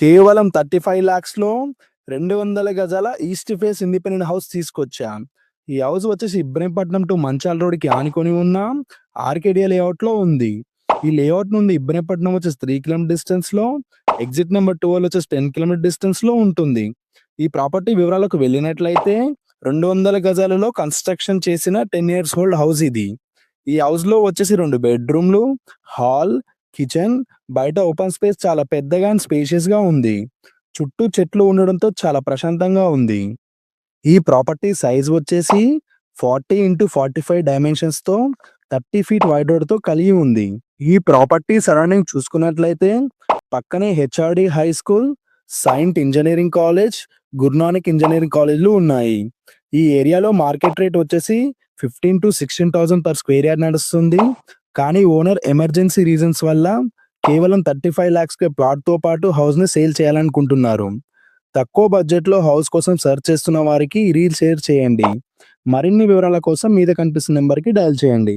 కేవలం 35 లాక్స్‌లో 200 గజాల east face independent house తీసుకొచ్చా. ఈ హౌస్ వచ్చేసి ఇబ్రహీంపట్నం టు మంచాల్ రోడ్‌కి ఆనుకొని ఉన్న ఆర్కేడియా లేఅవుట్‌లో ఉంది. ఈ లేఅవుట్ నుండి ఇబ్రహీంపట్నం వచ్చేసి 3 కిలోమీటర్ డిస్టెన్స్‌లో, ఎగ్జిట్ నంబర్ 12 వచ్చేసి 10 కిలోమీటర్ డిస్టెన్స్‌లో ఉంటుంది. ఈ ప్రాపర్టీ వివరాలకు వెళ్ళినట్లయితే 200 గజాలలో కన్‌స్ట్రక్షన్ చేసిన 10 ఇయర్స్ ఓల్డ్ హౌస్ ఇది. ఈ హౌస్‌లో వచ్చేసి 2 బెడ్‌రూమ్‌లు, హాల్, కిచెన్, బయట ఓపెన్ స్పేస్ చాలా పెద్దగా అండ్ స్పేషియస్‌గా ఉంది. చుట్టూ చెట్లు ఉండడంతో చాలా ప్రశాంతంగా ఉంది. ఈ ప్రాపర్టీ సైజ్ వచ్చేసి 40x45 డైమెన్షన్స్‌తో 30 ఫీట్ వైడ్ రోడ్‌తో కలిగి ఉంది. ఈ ప్రాపర్టీ సరౌండింగ్ చూసుకున్నట్లయితే పక్కనే HRD high school, saint engineering college, Guru Nanak engineering కాలేజ్‌లు ఉన్నాయి. ఈ ఏరియాలో మార్కెట్ రేట్ వచ్చేసి 15,000-16,000 పర్ స్క్వేర్ యార్డ్ నడుస్తుంది. కానీ ఓనర్ ఎమర్జెన్సీ రీజన్స్ వల్ల కేవలం 35 లాక్స్‌కే ప్లాట్‌తో పాటు హౌస్‌ని సేల్ చేయాలనుకుంటున్నారు. తక్కువ బడ్జెట్‌లో హౌస్ కోసం సెర్చ్ చేస్తున్న వారికి ఈ రీల్ షేర్ చేయండి. మరిన్ని వివరాల కోసం మీద కనిపిస్తున్న నంబర్‌కి డయల్ చేయండి.